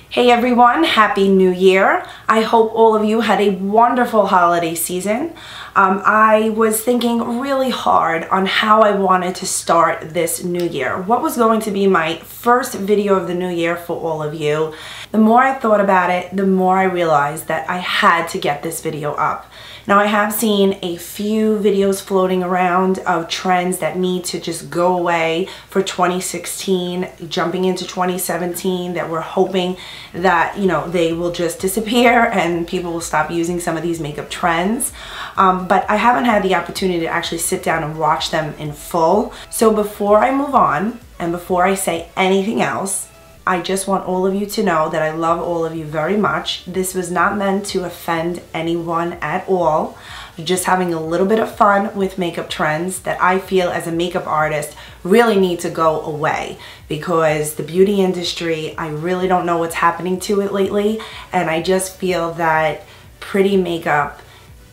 Hey everyone, Happy New Year. I hope all of you had a wonderful holiday season. I was thinking really hard on how I wanted to start this new year. What was going to be my first video of the new year for all of you. The more I thought about it, the more I realized that I had to get this video up. Now, I have seen a few videos floating around of trends that need to just go away for 2016, jumping into 2017, that we're hoping that, they will just disappear and people will stop using some of these makeup trends. But I haven't had the opportunity to actually sit down and watch them in full. So before I move on and before I say anything else, I just want all of you to know that I love all of you very much. This was not meant to offend anyone at all. We're just having a little bit of fun with makeup trends that I feel as a makeup artist really need to go away, because the beauty industry, I really don't know what's happening to it lately, and I just feel that pretty makeup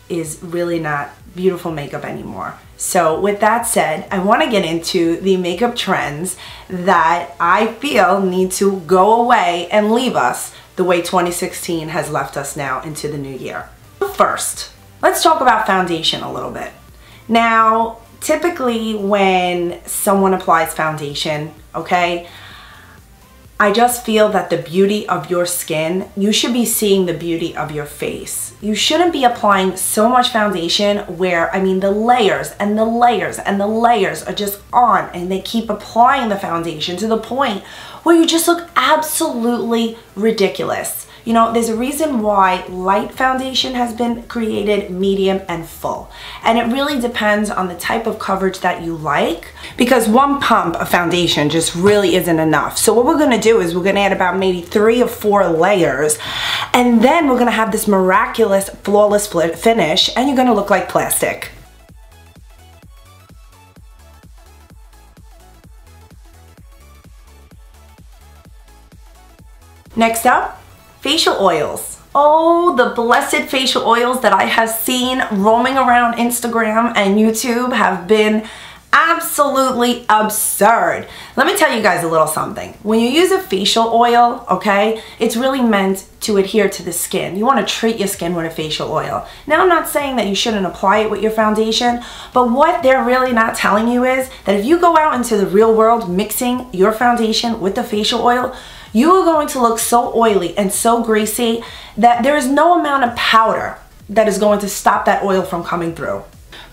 is really not beautiful makeup anymore. So with that said, I want to get into the makeup trends that I feel need to go away and leave us the way 2016 has left us now into the new year. First, let's talk about foundation a little bit. Now, typically when someone applies foundation, okay, I just feel that the beauty of your skin, you should be seeing the beauty of your face. You shouldn't be applying so much foundation where, the layers and the layers and the layers are just on, and they keep applying the foundation to the point where you just look absolutely ridiculous. There's a reason why light foundation has been created, medium and full. And it really depends on the type of coverage that you like, because one pump of foundation just really isn't enough. So what we're gonna do is we're gonna add about maybe 3 or 4 layers, and then we're gonna have this miraculous, flawless finish, and you're gonna look like plastic. Next up, facial oils. Oh, the blessed facial oils that I have seen roaming around Instagram and YouTube have been absolutely absurd. Let me tell you guys a little something. When you use a facial oil, okay, it's really meant to adhere to the skin. You want to treat your skin with a facial oil. Now, I'm not saying that you shouldn't apply it with your foundation, but what they're really not telling you is that if you go out into the real world mixing your foundation with the facial oil, you are going to look so oily and so greasy that there is no amount of powder that is going to stop that oil from coming through.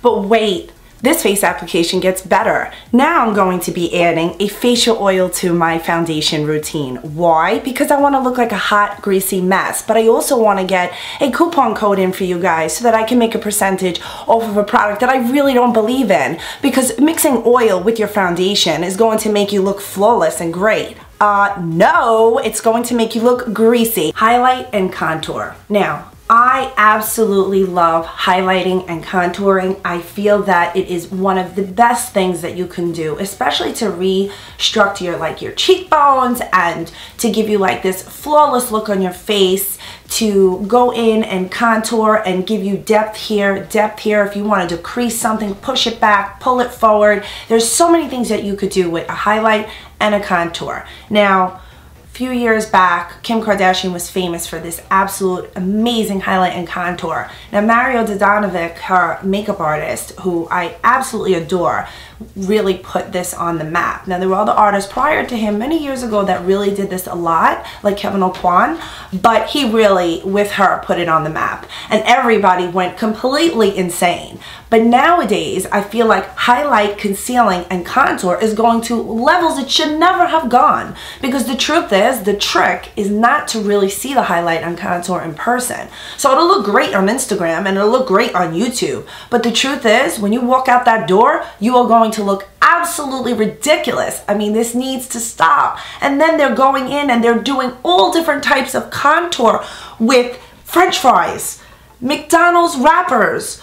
But wait, this face application gets better. Now I'm going to be adding a facial oil to my foundation routine. Why? Because I want to look like a hot, greasy mess, but I also want to get a coupon code in for you guys so that I can make a percentage off of a product that I really don't believe in, because mixing oil with your foundation is going to make you look flawless and great. No, it's going to make you look greasy. Highlight and contour. Now, I absolutely love highlighting and contouring. I feel that it is one of the best things that you can do, especially to restructure your cheekbones and to give you like this flawless look on your face, to go in and contour and give you depth here. If you want to decrease something, push it back, pull it forward. There's so many things that you could do with a highlight and a contour. Now, a few years back, Kim Kardashian was famous for this absolute amazing highlight and contour. Now, Mario Dodanovic, her makeup artist, who I absolutely adore, really put this on the map. Now, there were other artists prior to him many years ago that really did this a lot, like Kevin Aucoin, but he really, with her, put it on the map. And everybody went completely insane. But nowadays, I feel like highlight, concealing, and contour is going to levels it should never have gone. Because the truth is, the trick is not to really see the highlight and contour in person. So it'll look great on Instagram and it'll look great on YouTube. But the truth is, when you walk out that door, you are going to look absolutely ridiculous. This needs to stop. And then they're going in and they're doing all different types of contour with French fries, McDonald's wrappers,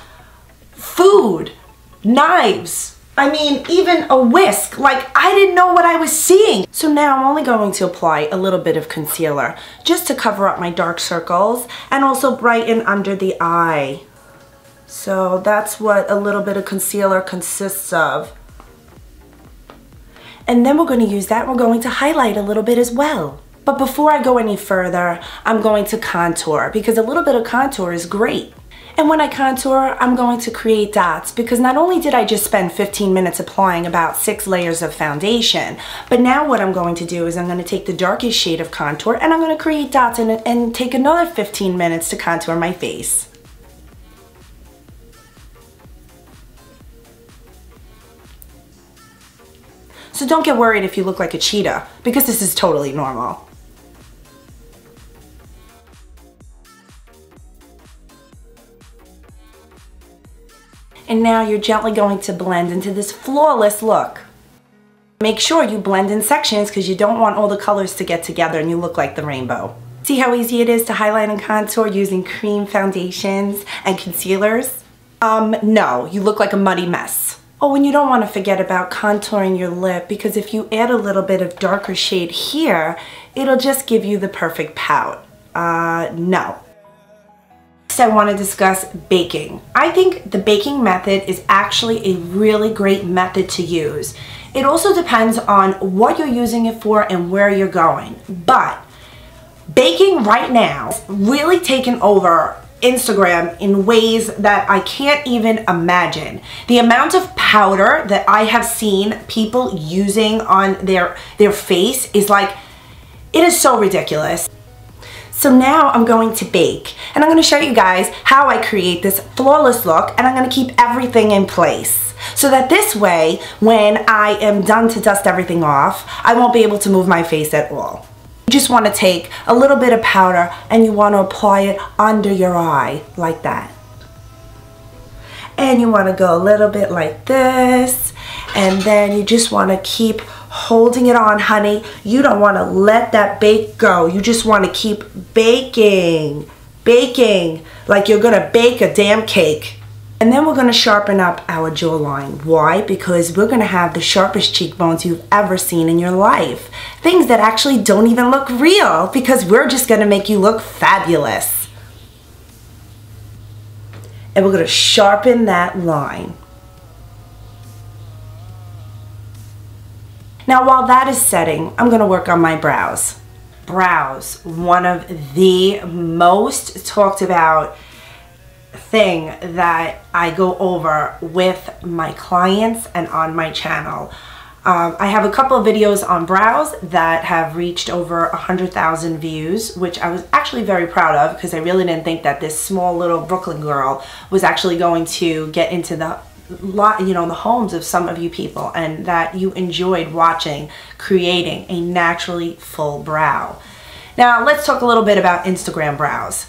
food, knives, even a whisk. I didn't know what I was seeing. So now I'm only going to apply a little bit of concealer just to cover up my dark circles and also brighten under the eye. So that's what a little bit of concealer consists of. And then we're going to use that, we're going to highlight a little bit as well. But before I go any further, I'm going to contour because a little bit of contour is great. And when I contour, I'm going to create dots because not only did I just spend 15 minutes applying about 6 layers of foundation, but now what I'm going to do is I'm going to take the darkest shade of contour and I'm going to create dots in it and take another 15 minutes to contour my face. So don't get worried if you look like a cheetah because this is totally normal. And now you're gently going to blend into this flawless look. Make sure you blend in sections because you don't want all the colors to get together and you look like the rainbow. See how easy it is to highlight and contour using cream foundations and concealers? No, you look like a muddy mess. Oh, and you don't want to forget about contouring your lip because if you add a little bit of darker shade here, it'll just give you the perfect pout. No. I want to discuss baking. I think the baking method is actually a really great method to use. It also depends on what you're using it for and where you're going. But baking right now is really taken over Instagram in ways that I can't even imagine. The amount of powder that I have seen people using on their face is like, it is so ridiculous. So now I'm going to bake and I'm going to show you guys how I create this flawless look, and I'm going to keep everything in place so that this way when I am done to dust everything off, I won't be able to move my face at all. You just want to take a little bit of powder and you want to apply it under your eye like that. And you want to go a little bit like this, and then you just want to keep holding it on, honey. You don't want to let that bake go. You just want to keep baking, baking like you're gonna bake a damn cake. And then we're gonna sharpen up our jawline. Why? Because we're gonna have the sharpest cheekbones you've ever seen in your life. Things that actually don't even look real because we're just gonna make you look fabulous. And we're gonna sharpen that line. Now while that is setting, I'm going to work on my brows. Brows, one of the most talked about thing that I go over with my clients and on my channel. I have a couple of videos on brows that have reached over 100,000 views, which I was actually very proud of because I really didn't think that this small little Brooklyn girl was actually going to get into the homes of some of you people, and that you enjoyed watching creating a naturally full brow. Now let's talk a little bit about Instagram brows.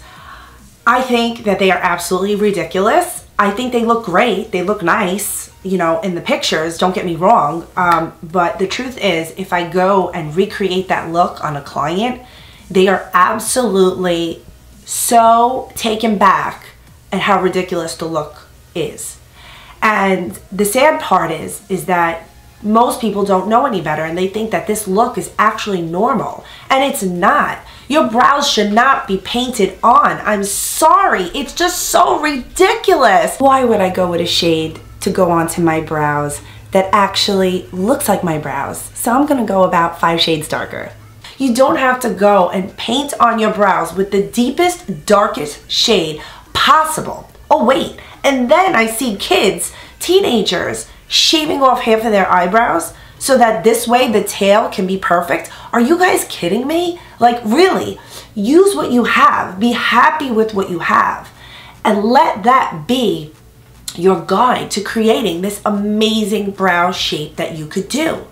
I think that they are absolutely ridiculous. I think they look great, they look nice, you know, in the pictures, don't get me wrong, but the truth is if I go and recreate that look on a client, they are absolutely so taken back at how ridiculous the look is. And the sad part is that most people don't know any better and they think that this look is actually normal, and it's not. Your brows should not be painted on. I'm sorry, it's just so ridiculous. Why would I go with a shade to go onto my brows that actually looks like my brows? So I'm gonna go about 5 shades darker. You don't have to go and paint on your brows with the deepest, darkest shade possible. Oh wait, and then I see kids, teenagers, shaving off half of their eyebrows so that this way the tail can be perfect. Are you guys kidding me? Like really, use what you have, be happy with what you have, and let that be your guide to creating this amazing brow shape that you could do.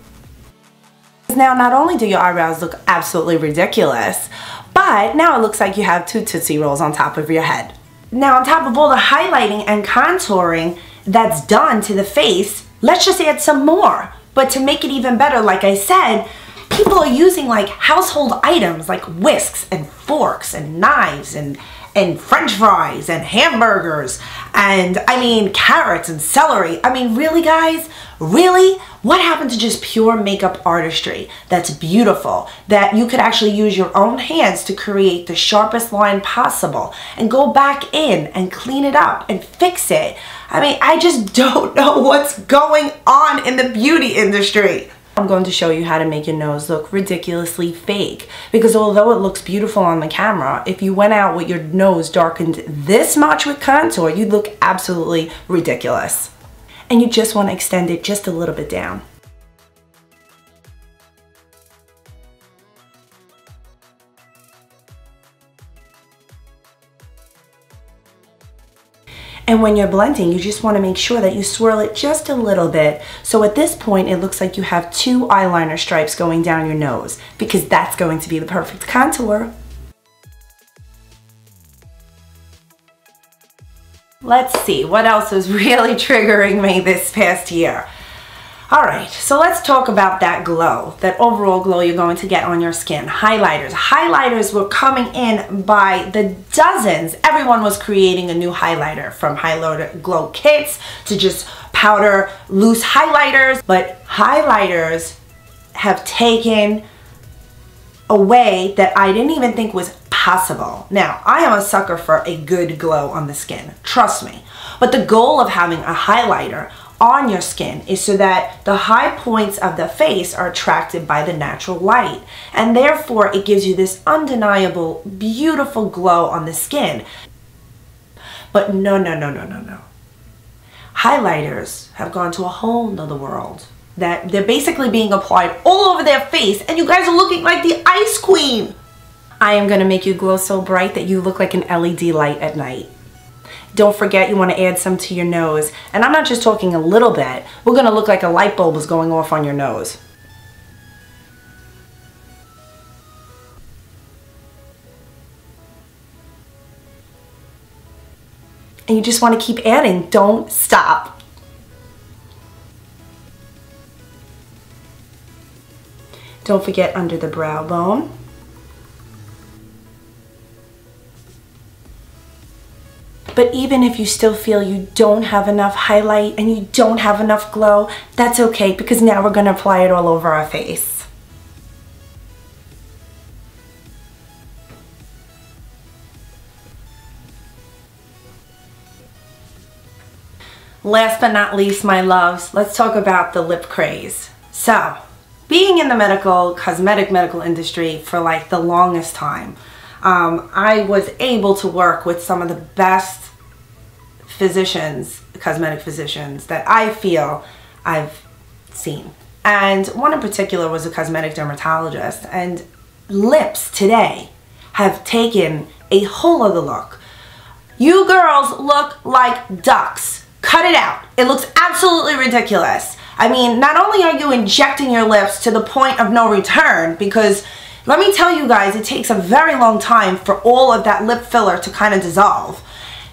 Now, not only do your eyebrows look absolutely ridiculous, but now it looks like you have 2 Tootsie Rolls on top of your head. Now, on top of all the highlighting and contouring that's done to the face, let's just add some more. But to make it even better, like I said, people are using like household items like whisks and forks and knives and french fries and hamburgers and I mean carrots and celery. I mean, really guys, really? What happened to just pure makeup artistry that's beautiful, that you could actually use your own hands to create the sharpest line possible and go back in and clean it up and fix it? I mean, I just don't know what's going on in the beauty industry. I'm going to show you how to make your nose look ridiculously fake, because although it looks beautiful on the camera, if you went out with your nose darkened this much with contour, you'd look absolutely ridiculous. And you just want to extend it just a little bit down. And when you're blending, you just want to make sure that you swirl it just a little bit. So at this point, it looks like you have 2 eyeliner stripes going down your nose, because that's going to be the perfect contour. Let's see, what else is really triggering me this past year? All right, so let's talk about that glow, that overall glow you're going to get on your skin. Highlighters. Highlighters were coming in by the dozens. Everyone was creating a new highlighter, from highlighter glow kits to just powder loose highlighters. But highlighters have taken a way that I didn't even think was possible. Now, I am a sucker for a good glow on the skin, trust me. But the goal of having a highlighter on your skin is so that the high points of the face are attracted by the natural light, and therefore it gives you this undeniable, beautiful glow on the skin. But no. Highlighters have gone to a whole nother world, that they're basically being applied all over their face, and you guys are looking like the Ice Queen. I am gonna make you glow so bright that you look like an LED light at night. Don't forget, you want to add some to your nose. And I'm not just talking a little bit. We're going to look like a light bulb is going off on your nose. And you just want to keep adding. Don't stop. Don't forget under the brow bone. But even if you still feel you don't have enough highlight and you don't have enough glow, that's okay, because now we're going to apply it all over our face. Last but not least, my loves, let's talk about the lip craze. So, being in the cosmetic medical industry for like the longest time, I was able to work with some of the best physicians, cosmetic physicians, that I feel I've seen. And one in particular was a cosmetic dermatologist. And lips today have taken a whole other look. You girls look like ducks. Cut it out. It looks absolutely ridiculous. I mean, not only are you injecting your lips to the point of no return, because let me tell you guys, it takes a very long time for all of that lip filler to kind of dissolve.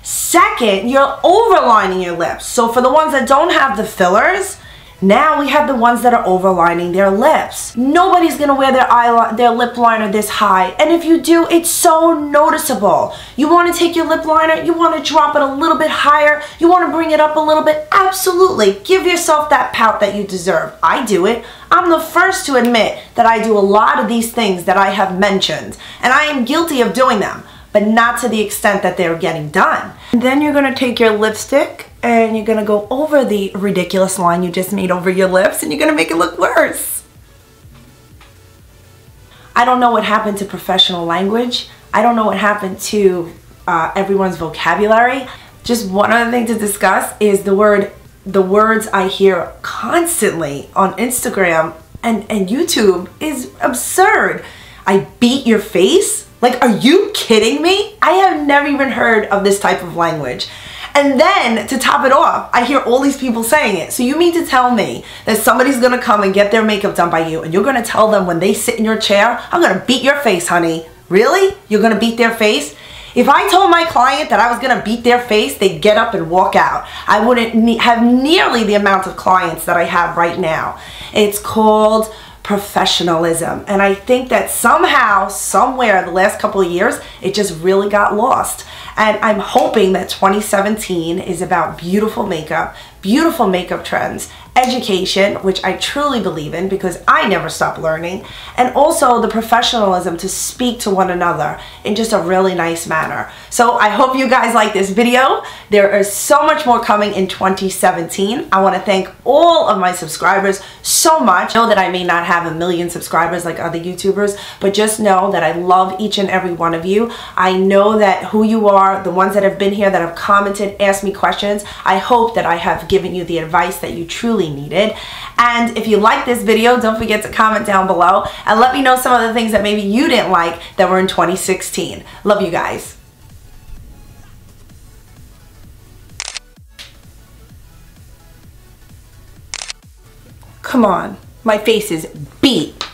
Second, you're overlining your lips. So for the ones that don't have the fillers, now we have the ones that are overlining their lips. Nobody's gonna wear their lip liner this high, and if you do, it's so noticeable. You wanna take your lip liner, you wanna drop it a little bit higher, you wanna bring it up a little bit, absolutely. Give yourself that pout that you deserve. I do it. I'm the first to admit that I do a lot of these things that I have mentioned, and I am guilty of doing them, but not to the extent that they're getting done. And then you're gonna take your lipstick and you're gonna go over the ridiculous line you just made over your lips, and you're gonna make it look worse. I don't know what happened to professional language. I don't know what happened to everyone's vocabulary. Just one other thing to discuss is the words I hear constantly on Instagram and YouTube is absurd. I beat your face? Like, are you kidding me? I have never even heard of this type of language. And then, to top it off, I hear all these people saying it. So you mean to tell me that somebody's gonna come and get their makeup done by you, and you're gonna tell them when they sit in your chair, I'm gonna beat your face, honey. Really? You're gonna beat their face? If I told my client that I was gonna beat their face, they'd get up and walk out. I wouldn't have nearly the amount of clients that I have right now. It's called professionalism. And I think that somehow, somewhere the last couple of years, it just really got lost. And I'm hoping that 2017 is about beautiful makeup, beautiful makeup trends, education, which I truly believe in because I never stop learning, and also the professionalism to speak to one another in just a really nice manner. So I hope you guys like this video. There is so much more coming in 2017. I want to thank all of my subscribers so much. I know that I may not have 1 million subscribers like other YouTubers, but just know that I love each and every one of you. I know that who you are, the ones that have been here, that have commented, asked me questions. I hope that I have given you the advice that you truly needed. And if you like this video, don't forget to comment down below and let me know some of the things that maybe you didn't like that were in 2016. Love you guys. Come on, my face is beat.